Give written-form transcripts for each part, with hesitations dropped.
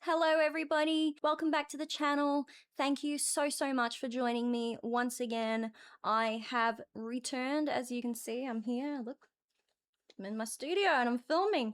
Hello everybody, welcome back to the channel. Thank you so much for joining me once again. I have returned. As you can see, I'm here. Look, I'm in my studio and I'm filming.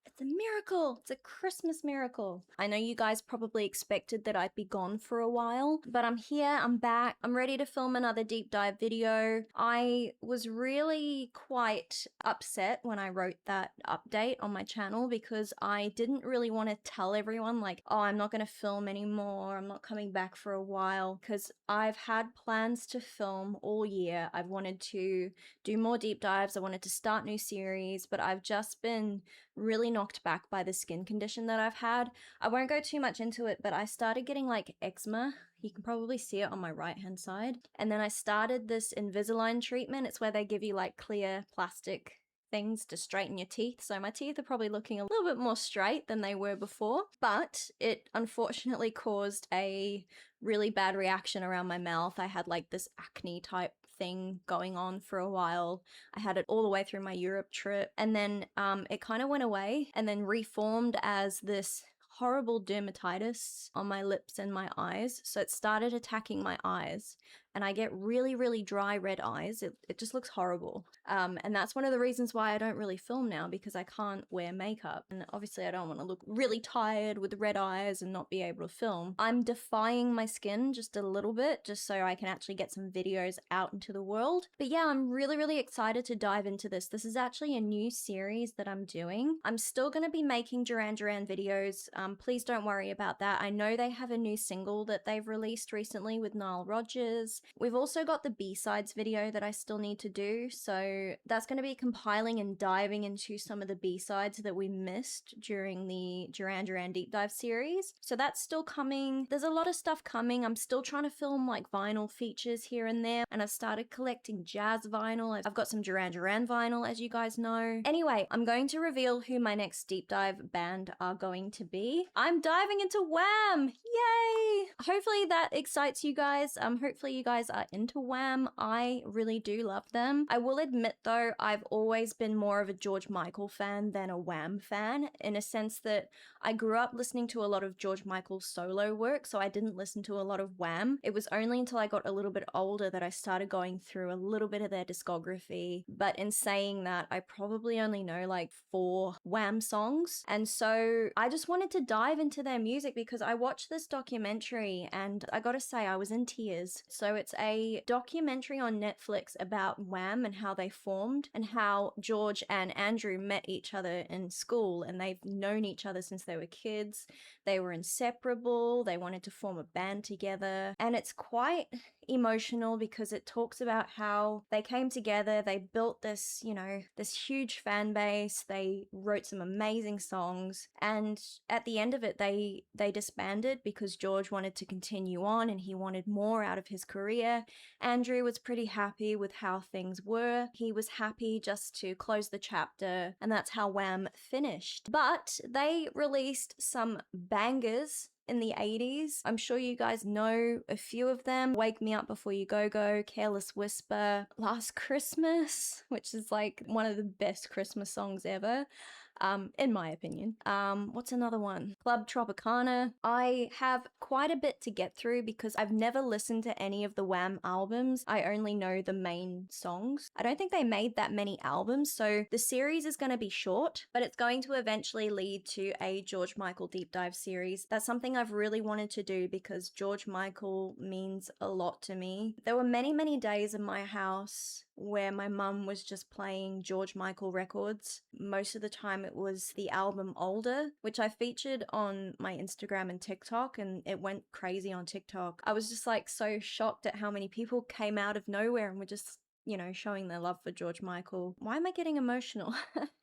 It's a miracle. It's a Christmas miracle. I know you guys probably expected that I'd be gone for a while, but I'm here, I'm back. I'm ready to film another deep dive video. I was really quite upset when I wrote that update on my channel because I didn't really want to tell everyone like, oh, I'm not going to film anymore. I'm not coming back for a while, because I've had plans to film all year. I've wanted to do more deep dives. I wanted to start new series, but I've just been really knocked back by the skin condition that I've had. I won't go too much into it, but I started getting like eczema. You can probably see it on my right hand side. And then I started this Invisalign treatment. It's where they give you like clear plastic things to straighten your teeth. So my teeth are probably looking a little bit more straight than they were before, but it unfortunately caused a really bad reaction around my mouth. I had like this acne type thing going on for a while. I had it all the way through my Europe trip, and then it kind of went away and then reformed as this horrible dermatitis on my lips and my eyes. So it started attacking my eyes, and I get really dry red eyes. It just looks horrible. And that's one of the reasons why I don't really film now, because I can't wear makeup. And obviously I don't want to look really tired with red eyes and not be able to film. I'm defying my skin just a little bit, just so I can actually get some videos out into the world. But yeah, I'm really excited to dive into this. This is actually a new series that I'm doing. I'm still going to be making Duran Duran videos. Please don't worry about that. I know they have a new single that they've released recently with Nile Rodgers. We've also got the B-sides video that I still need to do, so that's going to be compiling and diving into some of the B-sides that we missed during the Duran Duran Deep Dive series. So that's still coming. There's a lot of stuff coming. I'm still trying to film like vinyl features here and there, and I've started collecting jazz vinyl. I've got some Duran Duran vinyl, as you guys know. Anyway, I'm going to reveal who my next deep dive band are going to be. I'm diving into Wham! Yay! Hopefully that excites you guys. Hopefully you guys are into Wham. I really do love them. I will admit though, I've always been more of a George Michael fan than a Wham fan, in a sense that I grew up listening to a lot of George Michael's solo work, so I didn't listen to a lot of Wham. It was only until I got a little bit older that I started going through a little bit of their discography. But in saying that, I probably only know like 4 Wham songs, and so I just wanted to dive into their music because I watched this documentary and I gotta say, I was in tears. So it's a documentary on Netflix about Wham and how they formed, and how George and Andrew met each other in school, and they've known each other since they were kids. They were inseparable. They wanted to form a band together, and it's quite emotional because it talks about how they came together, they built this, you know, this huge fan base, they wrote some amazing songs, and at the end of it they disbanded because George wanted to continue on and he wanted more out of his career. Andrew was pretty happy with how things were. He was happy just to close the chapter, and that's how Wham finished. But they released some bangers in the 80s. I'm sure you guys know a few of them. Wake Me Up Before You Go Go, Careless Whisper, Last Christmas, which is like one of the best Christmas songs ever. In my opinion. What's another one? Club Tropicana. I have quite a bit to get through because I've never listened to any of the Wham albums. I only know the main songs. I don't think they made that many albums, so the series is going to be short, but it's going to eventually lead to a George Michael deep dive series. That's something I've really wanted to do because George Michael means a lot to me. There were many days in my house where my mum was just playing George Michael records. Most of the time it was the album Older, which I featured on my Instagram and TikTok, and it went crazy on TikTok. I was just like so shocked at how many people came out of nowhere and were just, you know, showing their love for George Michael. Why am I getting emotional?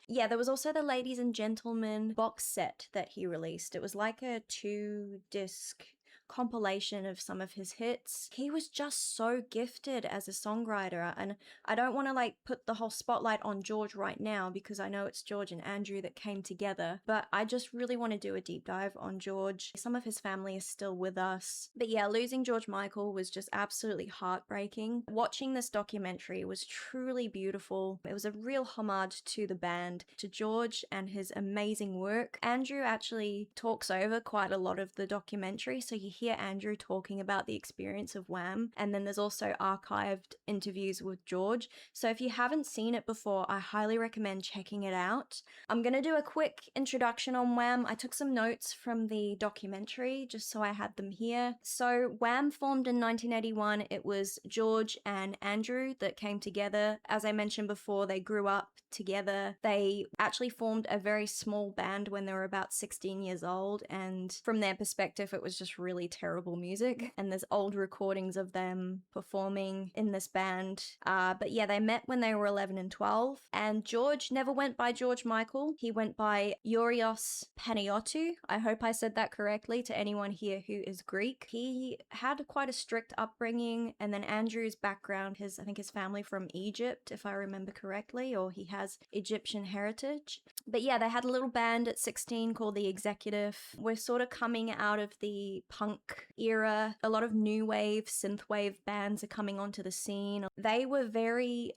Yeah, there was also the Ladies and Gentlemen box set that he released. It was like a 2-disc compilation of some of his hits. He was just so gifted as a songwriter, and I don't want to like put the whole spotlight on George right now because I know it's George and Andrew that came together, but I just really want to do a deep dive on George. Some of his family is still with us. But yeah, losing George Michael was just absolutely heartbreaking. Watching this documentary was truly beautiful. It was a real homage to the band, to George and his amazing work. Andrew actually talks over quite a lot of the documentary, so you hear Andrew talking about the experience of Wham, and then there's also archived interviews with George. So if you haven't seen it before, I highly recommend checking it out. I'm gonna do a quick introduction on Wham. I took some notes from the documentary just so I had them here. So Wham formed in 1981. It was George and Andrew that came together. As I mentioned before, they grew up together. They actually formed a very small band when they were about 16 years old, and from their perspective it was just really terrible music, and there's old recordings of them performing in this band. But yeah, they met when they were 11 and 12, and George never went by George Michael. He went by Yurios Panayiotou. I hope I said that correctly to anyone here who is Greek. He had quite a strict upbringing, and then Andrew's background, I think his family from Egypt, if I remember correctly, or he has Egyptian heritage. But yeah, they had a little band at 16 called The Executive. We're sort of coming out of the punk era. A lot of new wave, synthwave bands are coming onto the scene. They were very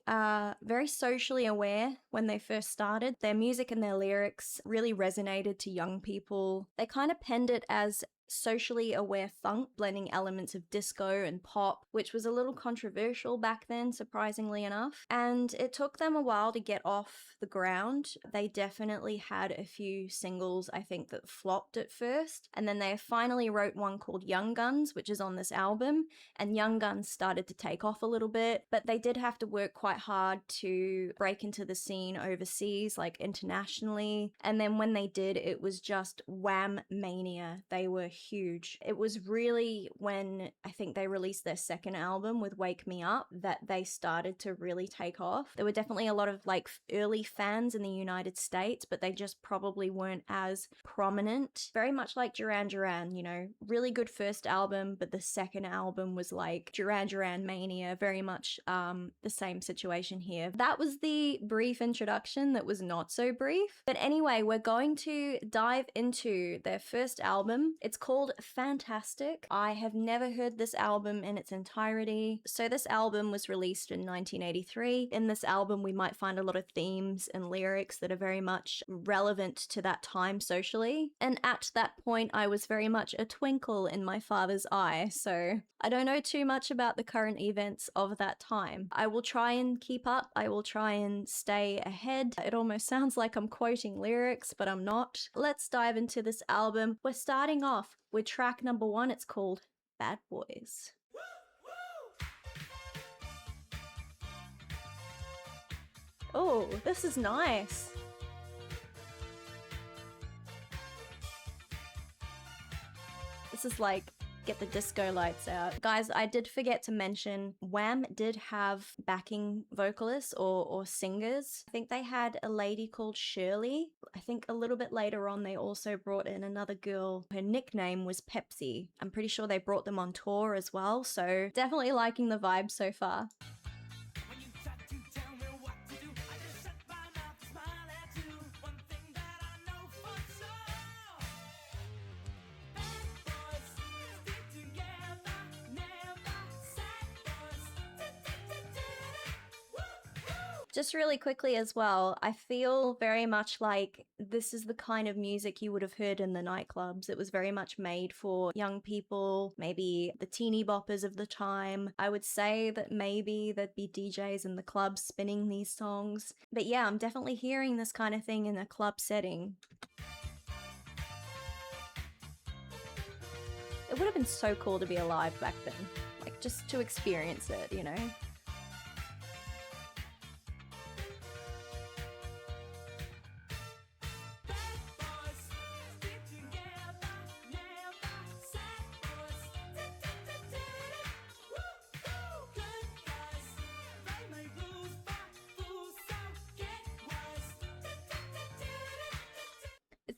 socially aware when they first started. Their music and their lyrics really resonated to young people. They kind of penned it as socially aware funk, blending elements of disco and pop, which was a little controversial back then, surprisingly enough. And it took them a while to get off the ground. They definitely had a few singles, I think, that flopped at first. And then they finally wrote one called Young Guns, which is on this album. And Young Guns started to take off a little bit, but they did have to work quite hard to break into the scene overseas, like internationally. And then when they did, it was just Wham Mania. They were huge. It was really when I think they released their second album with Wake Me Up that they started to really take off. There were definitely a lot of like early fans in the United States, but they just probably weren't as prominent. Very much like Duran Duran, you know, really good first album, but the second album was like Duran Duran Mania, very much the same situation here. That was the brief introduction that was not so brief. But anyway, we're going to dive into their first album. It's called Fantastic. I have never heard this album in its entirety. So this album was released in 1983. In this album, we might find a lot of themes and lyrics that are very much relevant to that time socially. And at that point, I was very much a twinkle in my father's eye. So I don't know too much about the current events of that time. I will try and keep up. I will try and stay ahead. It almost sounds like I'm quoting lyrics, but I'm not. Let's dive into this album. We're starting off with track number 1. It's called Bad Boys. Oh, this is nice. This is like get the disco lights out. Guys, I did forget to mention Wham did have backing vocalists or singers. I think they had a lady called Shirley. I think a little bit later on they also brought in another girl. Her nickname was Pepsi. I'm pretty sure they brought them on tour as well, so definitely liking the vibe so far. Just really quickly as well, I feel very much like this is the kind of music you would have heard in the nightclubs. It was very much made for young people, maybe the teeny boppers of the time. I would say that maybe there'd be DJs in the clubs spinning these songs. But yeah, I'm definitely hearing this kind of thing in a club setting. It would have been so cool to be alive back then, like just to experience it, you know?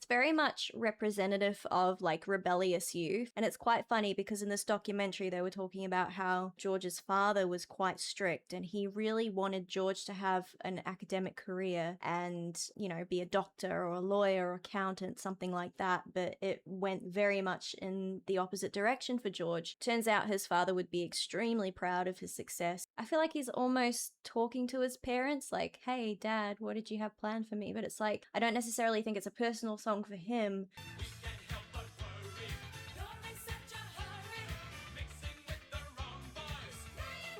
very much representative of like rebellious youth. And it's quite funny because in this documentary, they were talking about how George's father was quite strict and he really wanted George to have an academic career and, you know, be a doctor or a lawyer or accountant, something like that. But it went very much in the opposite direction for George. Turns out his father would be extremely proud of his success. I feel like he's almost talking to his parents like, hey, Dad, what did you have planned for me? But it's like, I don't necessarily think it's a personal song for him.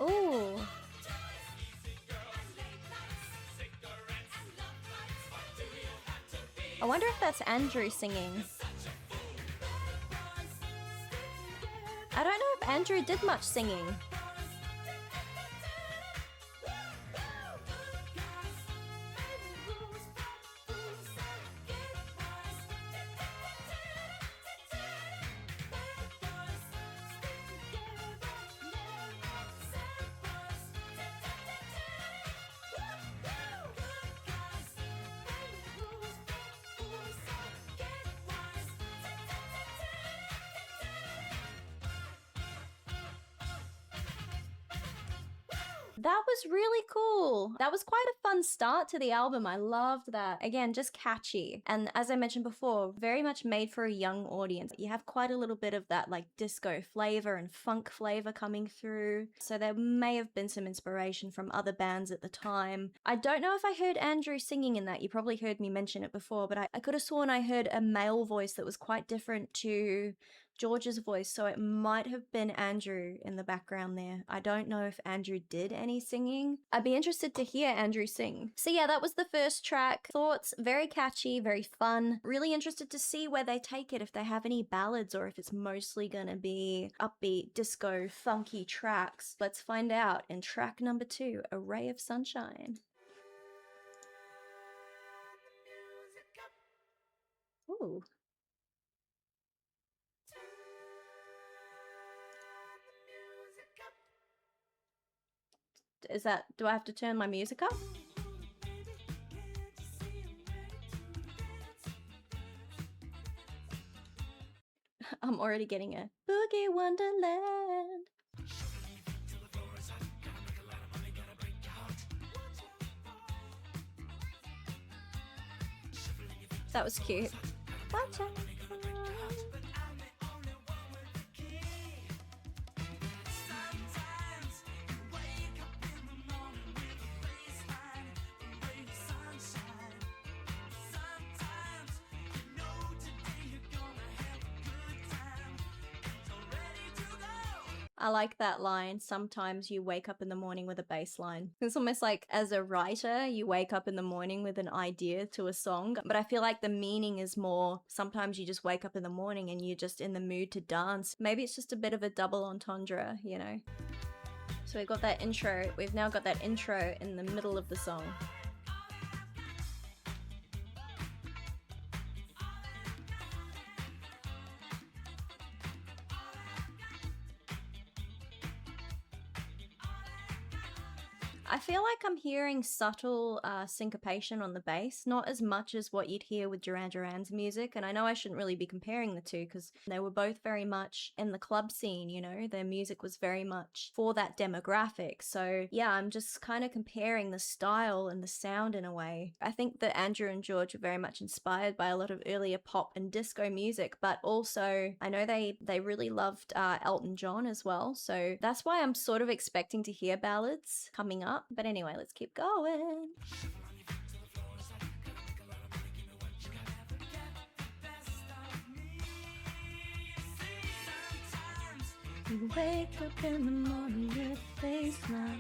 Ooh. I wonder if that's Andrew singing. I don't know if Andrew did much singing. That was really cool. That was quite a fun start to the album. I loved that. Again, just catchy. And as I mentioned before, very much made for a young audience. You have quite a little bit of that like disco flavor and funk flavor coming through. So there may have been some inspiration from other bands at the time. I don't know if I heard Andrew singing in that. You probably heard me mention it before, but I could have sworn I heard a male voice that was quite different to George's voice, so it might have been Andrew in the background there. I don't know if Andrew did any singing. I'd be interested to hear Andrew sing. So yeah, that was the first track. Thoughts, very catchy, very fun. Really interested to see where they take it, if they have any ballads or if it's mostly gonna be upbeat, disco, funky tracks. Let's find out in track number 2, A Ray of Sunshine. Ooh. Is that, do I have to turn my music up? I'm already getting a Boogie Wonderland. That was cute. Watch out. I like that line. Sometimes you wake up in the morning with a bass line. It's almost like as a writer, you wake up in the morning with an idea to a song, but I feel like the meaning is more, sometimes you just wake up in the morning and you're just in the mood to dance. Maybe it's just a bit of a double entendre, you know? So we've got that intro. We've now got that intro in the middle of the song. I feel like I'm hearing subtle syncopation on the bass, not as much as what you'd hear with Duran Duran's music. And I know I shouldn't really be comparing the two because they were both very much in the club scene, you know, their music was very much for that demographic. So yeah, I'm just kind of comparing the style and the sound in a way. I think that Andrew and George were very much inspired by a lot of earlier pop and disco music, but also I know they really loved Elton John as well. So that's why I'm sort of expecting to hear ballads coming up. But anyway, let's keep going. You wake up in the morning with a baseline.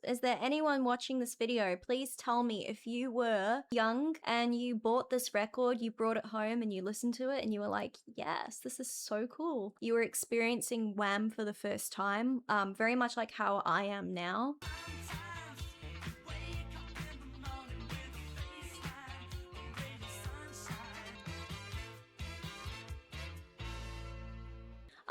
Is there anyone watching this video? Please tell me if you were young and you bought this record, you brought it home and you listened to it and you were like, yes, this is so cool. You were experiencing Wham for the first time, very much like how I am now.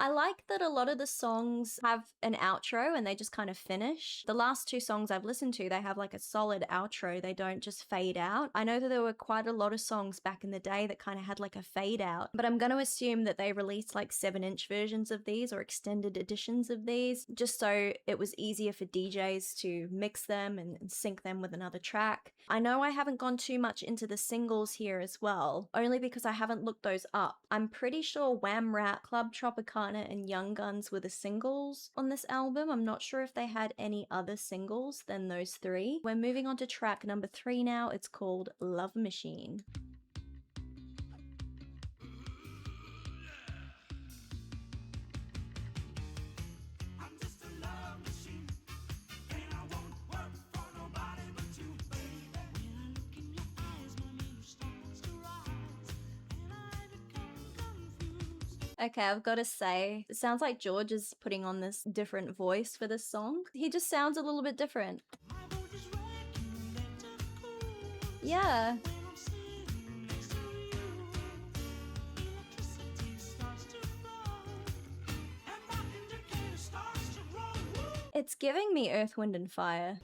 I like that a lot of the songs have an outro and they just kind of finish. The last two songs I've listened to, they have like a solid outro. They don't just fade out. I know that there were quite a lot of songs back in the day that kind of had like a fade out, but I'm going to assume that they released like 7-inch versions of these or extended editions of these just so it was easier for DJs to mix them and sync them with another track. I know I haven't gone too much into the singles here as well, only because I haven't looked those up. I'm pretty sure Wham Rap, Club Tropicana, and Young Guns were the singles on this album. I'm not sure if they had any other singles than those three. We're moving on to track number 3 now. It's called Love Machine. Okay, I've got to say, it sounds like George is putting on this different voice for this song. He just sounds a little bit different. Yeah. It's giving me Earth, Wind and Fire.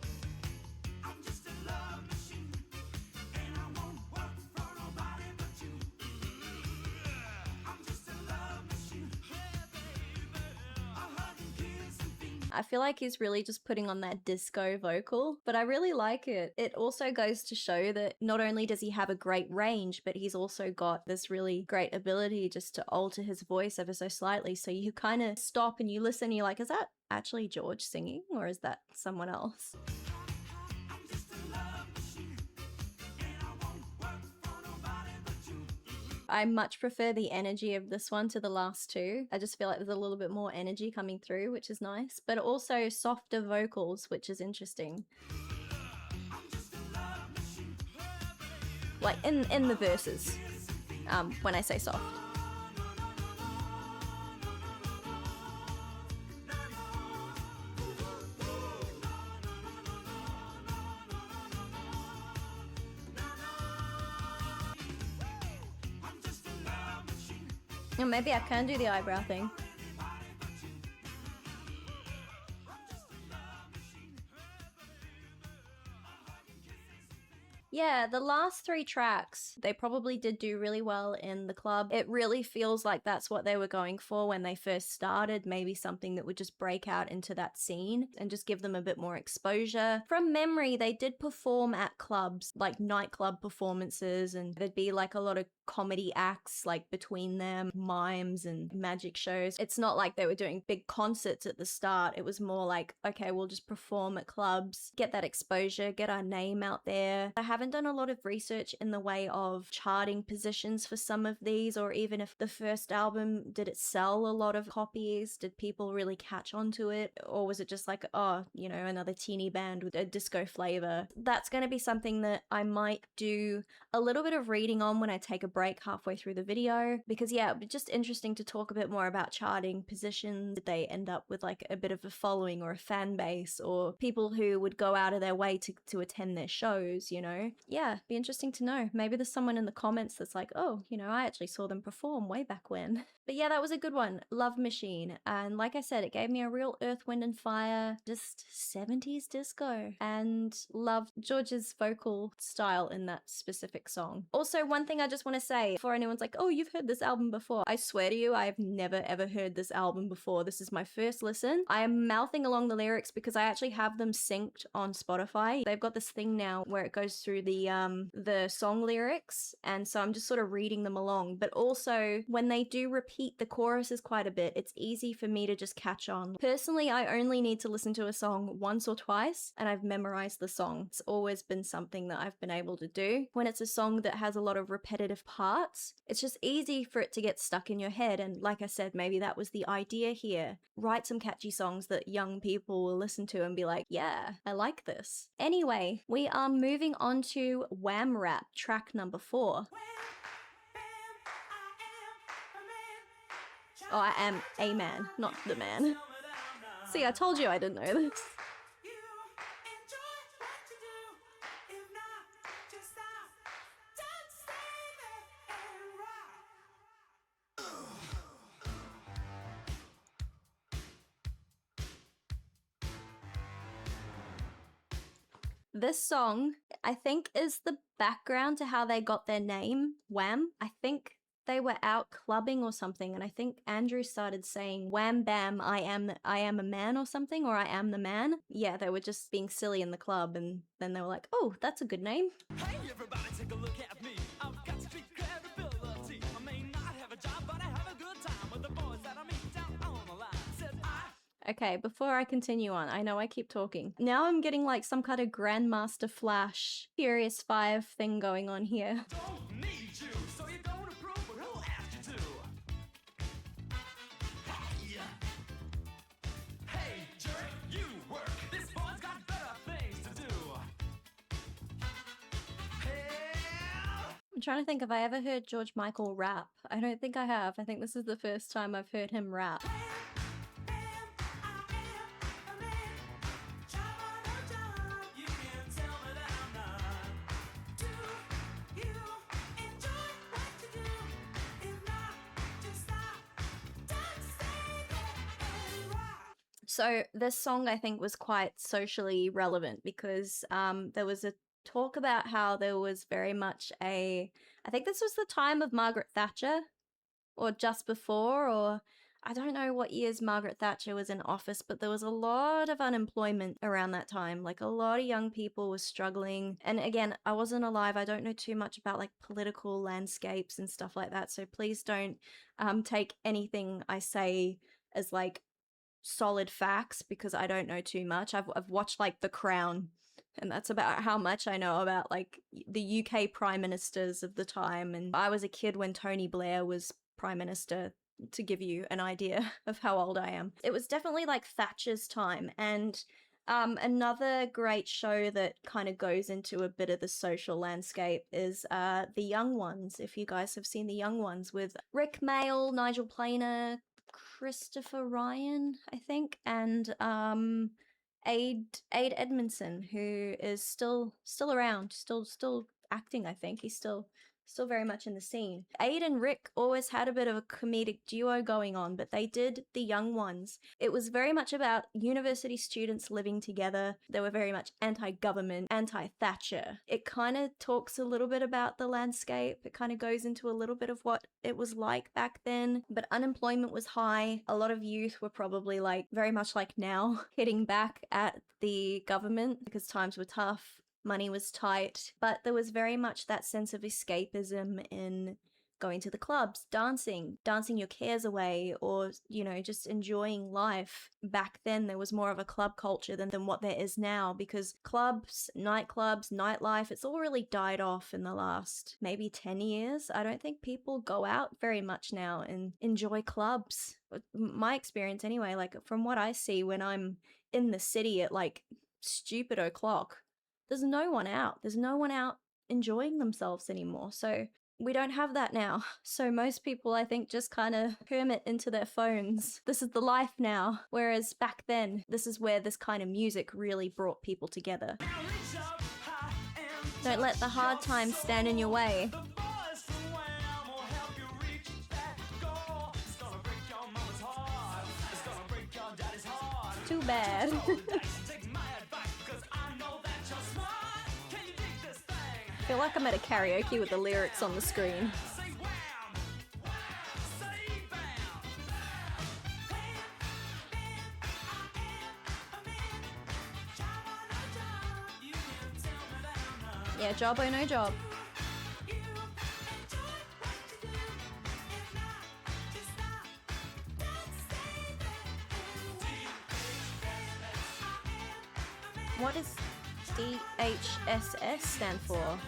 I feel like he's really just putting on that disco vocal, but I really like it. It also goes to show that not only does he have a great range, but he's also got this really great ability just to alter his voice ever so slightly. So you kind of stop and you listen and you're like, is that actually George singing or is that someone else? I much prefer the energy of this one to the last two. I just feel like there's a little bit more energy coming through, which is nice, but also softer vocals, which is interesting. Like in the verses, when I say soft. Or maybe I can do the eyebrow thing. Yeah, the last 3 tracks, they probably did do really well in the club. It really feels like that's what they were going for when they first started, maybe something that would just break out into that scene and just give them a bit more exposure. From memory, they did perform at clubs, like nightclub performances, and there'd be like a lot of comedy acts like between them, mimes and magic shows. It's not like they were doing big concerts at the start. It was more like, okay, we'll just perform at clubs, get that exposure, get our name out there. I haven't done a lot of research in the way of charting positions for some of these, or even if the first album, did it sell a lot of copies? Did people really catch on to it? Or was it just like, oh, you know, another teeny band with a disco flavor? That's going to be something that I might do a little bit of reading on when I take a break halfway through the video, because yeah, it'd be just interesting to talk a bit more about charting positions. Did they end up with like a bit of a following or a fan base, or people who would go out of their way to attend their shows, you know? Yeah, be interesting to know. Maybe there's someone in the comments that's like, oh, you know, I actually saw them perform way back when. But yeah, that was a good one. Love Machine. And like I said, it gave me a real Earth, Wind and Fire, just 70s disco, and loved George's vocal style in that specific song. Also, one thing I just want to say before anyone's like, oh, you've heard this album before. I swear to you, I've never ever heard this album before. This is my first listen. I am mouthing along the lyrics because I actually have them synced on Spotify. They've got this thing now where it goes through the song lyrics, and so I'm just sort of reading them along. But also, when they do repeat the choruses quite a bit, it's easy for me to just catch on. Personally, I only need to listen to a song once or twice and I've memorized the song. It's always been something that I've been able to do. When it's a song that has a lot of repetitive parts, it's just easy for it to get stuck in your head. And like I said, maybe that was the idea here. Write some catchy songs that young people will listen to and be like, yeah, I like this. Anyway, we are moving on to Wham Rap, track number 4. Oh, I am a man, not the man. See, I told you I didn't know this. This song, I think, is the background to how they got their name, Wham. I think they were out clubbing or something, and I think Andrew started saying wham bam, I am a man or something, or I am the man. Yeah, they were just being silly in the club, and then they were like, oh, that's a good name. Hey everybody, take a look at me. I've got street credibility. I may not have a job, but I have a good time with the boys that I meet down on the line. Said Okay, before I continue on, I know I keep talking. Now I'm getting like some kind of Grandmaster Flash Furious 5 thing going on here. don't need you, so you don't approve, but who asked you to? Hey, hey, jerk, you work. This boy's got better things to do. Hell. I'm trying to think if I ever heard George Michael rap. I don't think I have. I think this is the first time I've heard him rap. So this song, I think, was quite socially relevant because there was a talk about how there was very much I think this was the time of Margaret Thatcher, or just before, or I don't know what years Margaret Thatcher was in office, but there was a lot of unemployment around that time. Like a lot of young people were struggling. And again, I wasn't alive. I don't know too much about like political landscapes and stuff like that. So please don't take anything I say as like solid facts because I don't know too much. I've watched like The Crown, and that's about how much I know about like the UK prime ministers of the time. And I was a kid when Tony Blair was prime minister, to give you an idea of how old I am. It was definitely like Thatcher's time. And another great show that kind of goes into a bit of the social landscape is The Young Ones. If you guys have seen The Young Ones, with Rick Mayall, Nigel Planer, Christopher Ryan, I think, and Aid Edmondson, who is still around, still acting. I think he's still very much in the scene. Aid and Rick always had a bit of a comedic duo going on, but they did The Young Ones. It was very much about university students living together. They were very much anti-government, anti-Thatcher. It kind of talks a little bit about the landscape. It kind of goes into a little bit of what it was like back then, but unemployment was high. A lot of youth were probably like very much like now, hitting back at the government because times were tough. Money was tight, but there was very much that sense of escapism in going to the clubs, dancing your cares away, or, you know, just enjoying life. Back then, there was more of a club culture than what there is now, because clubs, nightclubs, nightlife, it's all really died off in the last maybe 10 years. I don't think people go out very much now and enjoy clubs. My experience anyway, like from what I see when I'm in the city at like stupid o'clock, there's no one out. There's no one out enjoying themselves anymore. So we don't have that now. So most people, I think, just kind of hermit into their phones. This is the life now. Whereas back then, this is where this kind of music really brought people together. Don't let the hard times stand in your way. Too bad. I feel like I'm at a karaoke with the lyrics on the screen. Yeah, job or no job. What does DHSS stand for?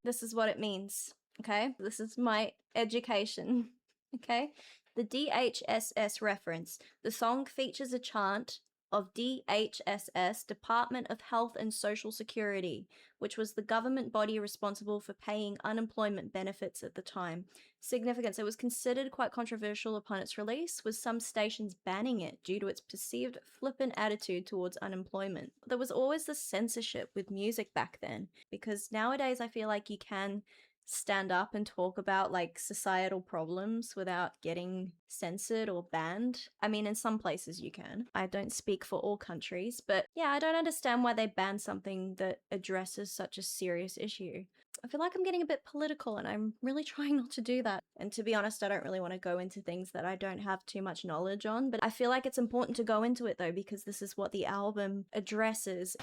This is what it means, okay? This is my education, okay? The DHSS reference. The song features a chant of DHSS, Department of Health and Social Security, which was the government body responsible for paying unemployment benefits at the time. Significance: it was considered quite controversial upon its release, with some stations banning it due to its perceived flippant attitude towards unemployment. There was always the censorship with music back then, because nowadays I feel like you can stand up and talk about like societal problems without getting censored or banned. I mean, in some places you can. I don't speak for all countries, but yeah, I don't understand why they ban something that addresses such a serious issue. I feel like I'm getting a bit political and I'm really trying not to do that. And to be honest, I don't really want to go into things that I don't have too much knowledge on, but I feel like it's important to go into it though, because this is what the album addresses.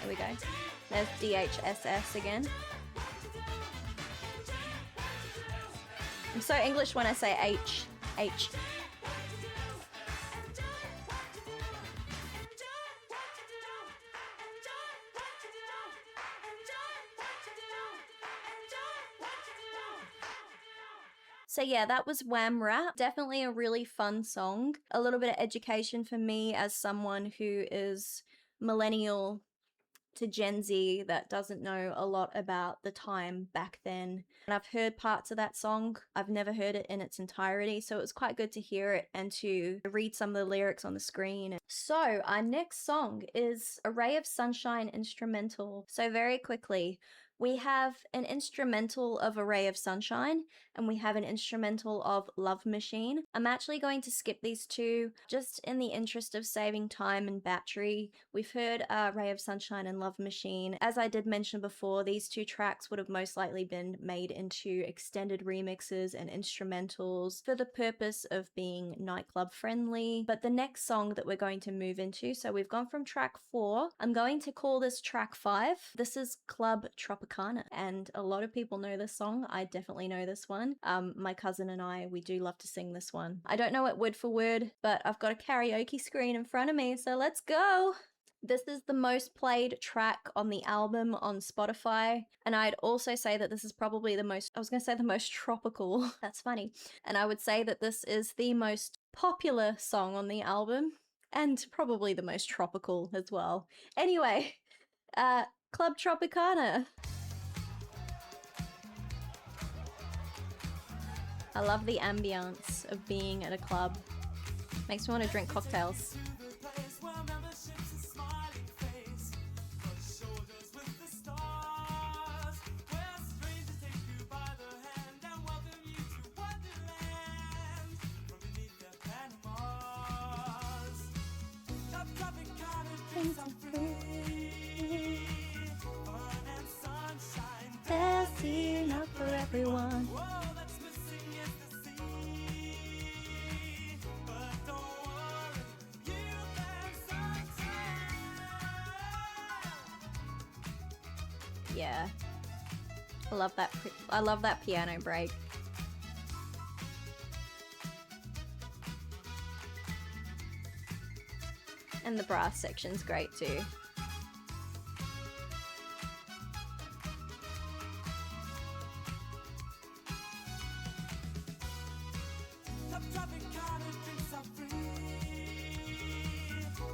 There we go. There's DHSS again. I'm so English when I say H. H. So yeah, that was Wham Rap. Definitely a really fun song. A little bit of education for me as someone who is millennial to Gen Z that doesn't know a lot about the time back then. And I've heard parts of that song. I've never heard it in its entirety, so it was quite good to hear it and to read some of the lyrics on the screen. So our next song is A Ray of Sunshine instrumental. So very quickly, we have an instrumental of A Ray of Sunshine and we have an instrumental of Love Machine. I'm actually going to skip these two just in the interest of saving time and battery. We've heard Ray of Sunshine and Love Machine. As I did mention before, these two tracks would have most likely been made into extended remixes and instrumentals for the purpose of being nightclub friendly. But the next song that we're going to move into, so we've gone from track 4, I'm going to call this track 5. This is Club Tropicana, and a lot of people know this song. I definitely know this one. My cousin and I, we do love to sing this one. I don't know it word for word, but I've got a karaoke screen in front of me, so let's go! This is the most played track on the album on Spotify, and I'd also say that this is probably the most, I was going to say the most tropical, that's funny, and I would say that this is the most popular song on the album, and probably the most tropical as well. Anyway, Club Tropicana. I love the ambience of being at a club. Makes me want to drink cocktails. There's enough for everyone. Yeah, I love that. I love that piano break. And the brass section's great too.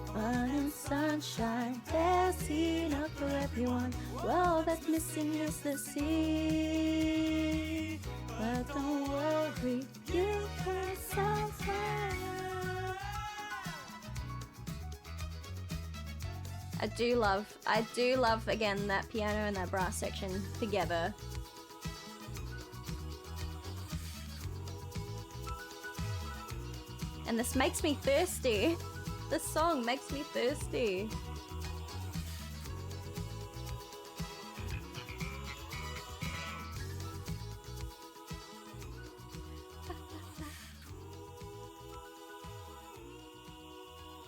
Fun and sunshine, there's enough for everyone. Well, that's missing is the sea. But don't worry, you can sunshine. I do love again that piano and that brass section together. And this makes me thirsty. This song makes me thirsty.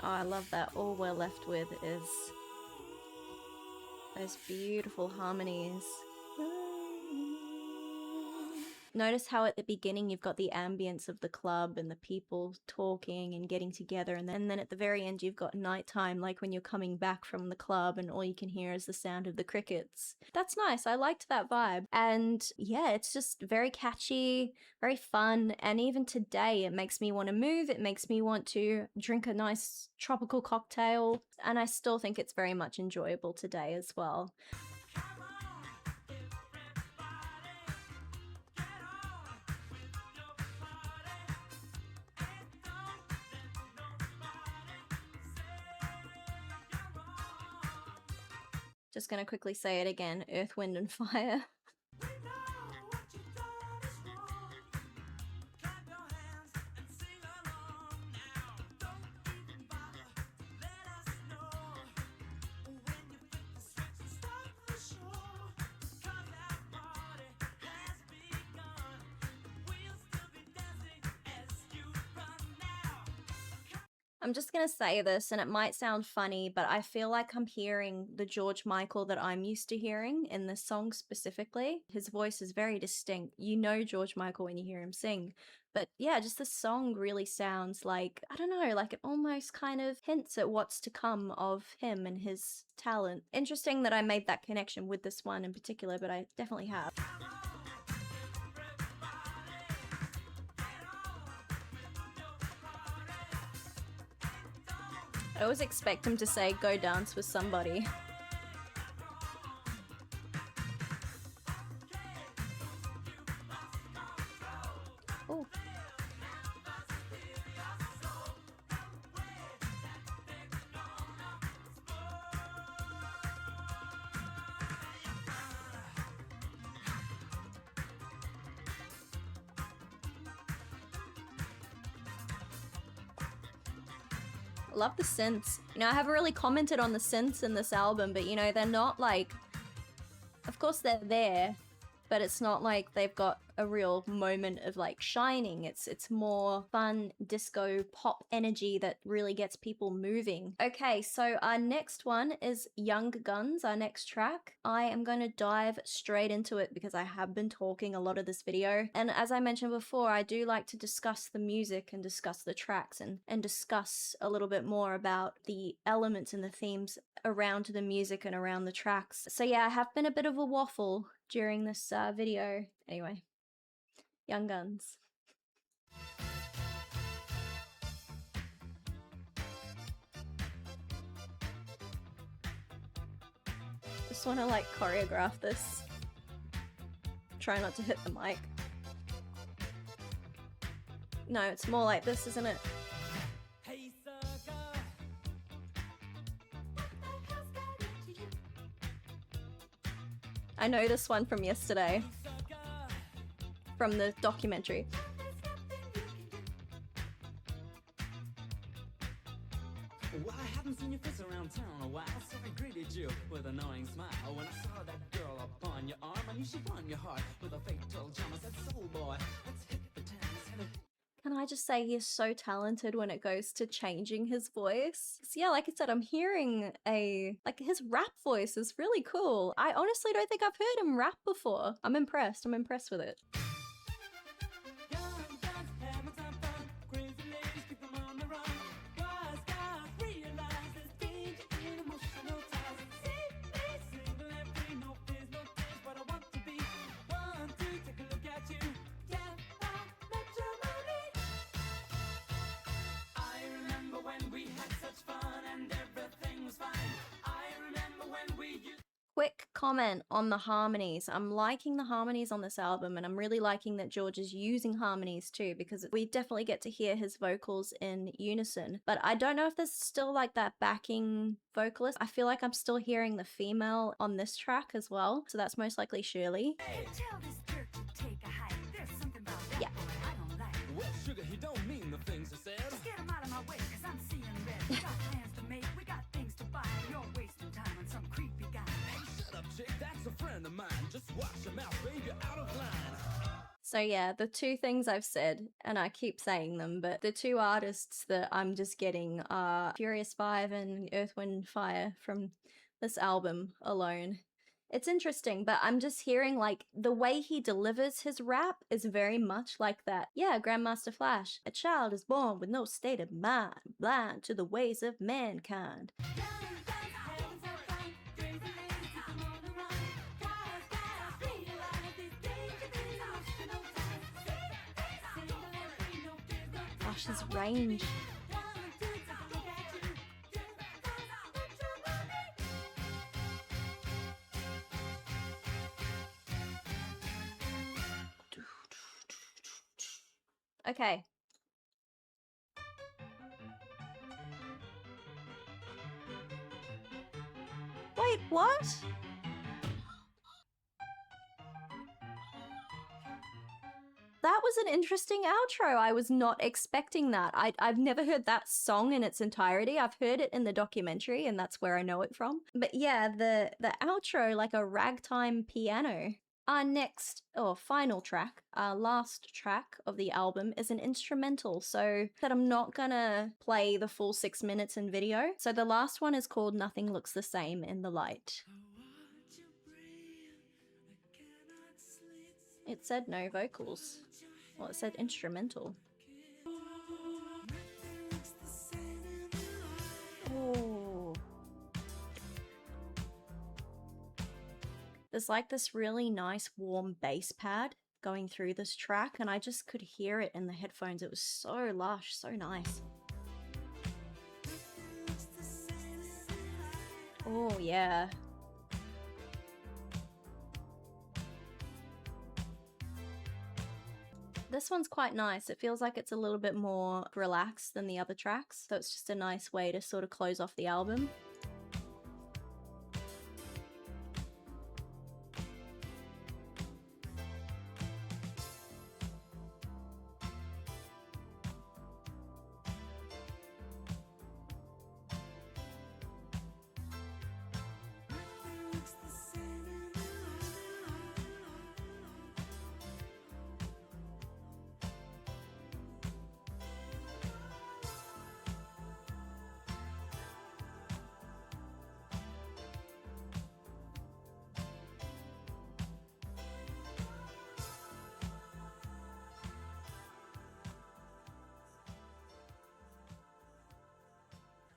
Oh, I love that. All we're left with is those beautiful harmonies. Notice how at the beginning you've got the ambience of the club and the people talking and getting together, and then at the very end you've got nighttime, like when you're coming back from the club and all you can hear is the sound of the crickets. That's nice. I liked that vibe. And yeah, it's just very catchy, very fun, and even today it makes me want to move. It makes me want to drink a nice tropical cocktail, and I still think it's very much enjoyable today as well. Just gonna quickly say it again, Earth, Wind and Fire. I'm just gonna say this, and it might sound funny, but I feel like I'm hearing the George Michael that I'm used to hearing in this song specifically. His voice is very distinct. You know George Michael when you hear him sing. But yeah, just the song really sounds like, I don't know, like it almost kind of hints at what's to come of him and his talent. Interesting that I made that connection with this one in particular, but I definitely have. I always expect him to say, go dance with somebody. Oh. Love the synths. You know, I haven't really commented on the synths in this album, but you know, they're not like, of course they're there, but it's not like they've got a real moment of like shining. It's more fun disco pop energy that really gets people moving. Okay, so our next one is Young Guns, our next track. I am going to dive straight into it because I have been talking a lot of this video. And as I mentioned before, I do like to discuss the music and discuss the tracks and discuss a little bit more about the elements and the themes around the music and around the tracks. So yeah, I have been a bit of a waffle during this video. Anyway, Young Guns. Just want to like choreograph this. Try not to hit the mic. No, it's more like this, isn't it? Hey, sucker. I know this one from yesterday, from the documentary. Well, I haven't seen your face around town a while, so I greeted you with a knowing smile. When I saw that girl upon your arm, I knew she won your heart with a fatal charm. I said, soul boy, let's hit the town. Can I just say he's so talented when it goes to changing his voice? So yeah, like I said, I'm hearing like his rap voice is really cool. I honestly don't think I've heard him rap before. I'm impressed with it. Quick comment on the harmonies. I'm liking the harmonies on this album, and I'm really liking that George is using harmonies too, because we definitely get to hear his vocals in unison. But I don't know if there's still like that backing vocalist. I feel like I'm still hearing the female on this track as well, so that's most likely Shirley. Yeah. Well, sugar, he don't mean the things he said. Just get him out of my way, cause I'm seeing red. We got plans to make, we got things to buy. You're wasting time on some creepy guy. Hey, shut up, chick, that's a friend of mine. Just watch your mouth, babe, you're out of line. So yeah, the two things I've said, and I keep saying them, but the two artists that I'm just getting are Furious 5 and Earth, Wind, Fire from this album alone. It's interesting, but I'm just hearing like the way he delivers his rap is very much like that. Yeah, Grandmaster Flash. A child is born with no state of mind, blind to the ways of mankind. Gosh, his range. Okay. Wait, What? That was an interesting outro. I was not expecting that. I've never heard that song in its entirety. I've heard it in the documentary, and that's where I know it from. But yeah, the outro, like a ragtime piano. Our next, or final track, our last track of the album is an instrumental, so that I'm not gonna play the full 6 minutes in video. So the last one is called Nothing Looks the Same in the Light. It said no vocals. Well, it said instrumental. Oh. There's like this really nice warm bass pad going through this track, and I just could hear it in the headphones. It was so lush, so nice. Oh, yeah. This one's quite nice. It feels like it's a little bit more relaxed than the other tracks, so it's just a nice way to sort of close off the album.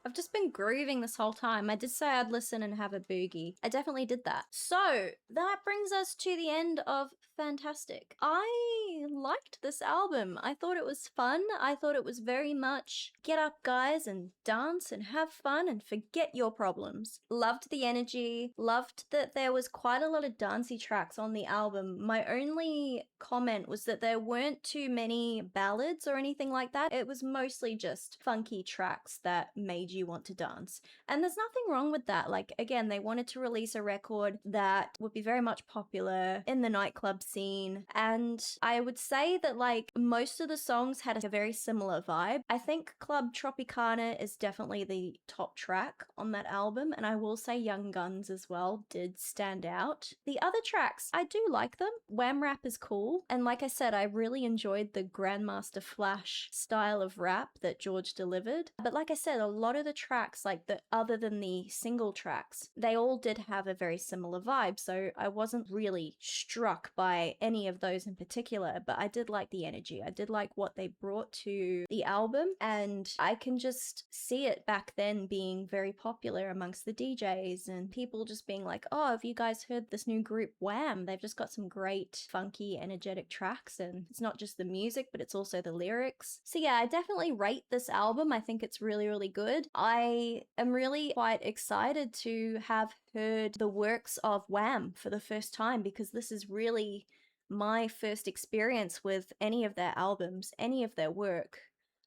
I've just been grooving this whole time. I did say I'd listen and have a boogie. I definitely did that. So that brings us to the end of Fantastic. I liked this album. I thought it was fun. I thought it was very much get up, guys, and dance and have fun and forget your problems. Loved the energy. Loved that there was quite a lot of dancey tracks on the album. My only comment was that there weren't too many ballads or anything like that. It was mostly just funky tracks that made you want to dance. And there's nothing wrong with that. Like, again, they wanted to release a record that would be very much popular in the nightclub scene. And I would say that, like, most of the songs had a very similar vibe. I think Club Tropicana is definitely the top track on that album. And I will say Young Guns as well did stand out. The other tracks, I do like them. Wham Rap is cool. And like I said, I really enjoyed the Grandmaster Flash style of rap that George delivered. But like I said, a lot of the tracks, like the other than the single tracks, they all did have a very similar vibe. So I wasn't really struck by any of those in particular, but I did like the energy. I did like what they brought to the album, and I can just see it back then being very popular amongst the DJs and people just being like, oh, have you guys heard this new group Wham? They've just got some great, funky, energetic tracks, and it's not just the music, but it's also the lyrics. So yeah, I definitely rate this album. I think it's really, really good. I am really quite excited to have heard the works of Wham for the first time, because this is really my first experience with any of their albums, any of their work.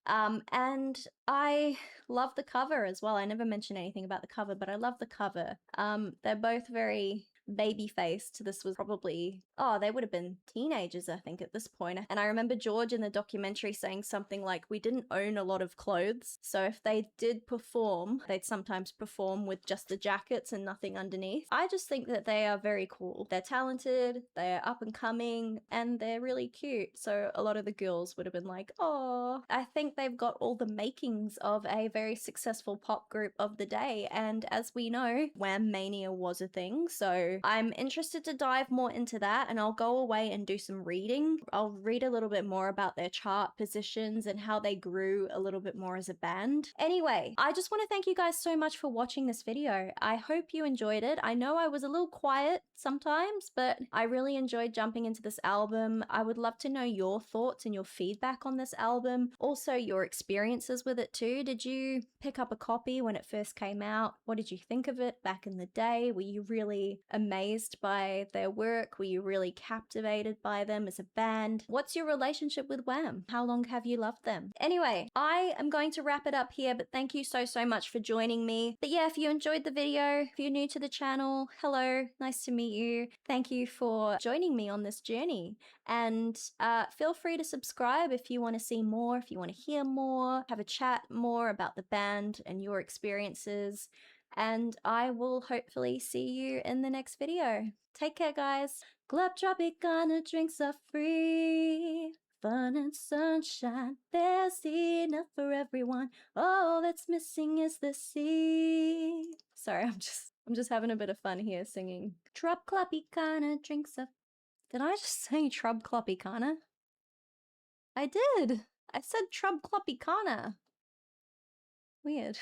And I love the cover as well. I never mentioned anything about the cover, but I love the cover. They're both very baby-faced. This was probably, oh, they would have been teenagers, I think, at this point. And I remember George in the documentary saying something like, we didn't own a lot of clothes, so if they did perform, they'd sometimes perform with just the jackets and nothing underneath. I just think that they are very cool. They're talented, they're up and coming, and they're really cute. So a lot of the girls would have been like, oh, I think they've got all the makings of a very successful pop group of the day. And as we know, Wham Mania was a thing, so I'm interested to dive more into that, and I'll go away and do some reading. I'll read a little bit more about their chart positions and how they grew a little bit more as a band. Anyway, I just want to thank you guys so much for watching this video. I hope you enjoyed it. I know I was a little quiet sometimes, but I really enjoyed jumping into this album. I would love to know your thoughts and your feedback on this album. Also, your experiences with it too. Did you pick up a copy when it first came out? What did you think of it back in the day? Were you really amazed by their work? Were you really captivated by them as a band? What's your relationship with Wham? How long have you loved them? Anyway, I am going to wrap it up here, but thank you so much for joining me. But yeah, if you enjoyed the video, if you're new to the channel, hello, nice to meet you. Thank you for joining me on this journey. And feel free to subscribe if you want to see more, if you want to hear more, have a chat more about the band and your experiences. And I will hopefully see you in the next video. Take care, guys. Club Tropicana drinks are free. Fun and sunshine, there's enough for everyone. All that's missing is the sea. Sorry, I'm just having a bit of fun here singing. Trop Tropicana drinks are... Did I just say Trop Tropicana? I did. I said Trop Tropicana. Weird.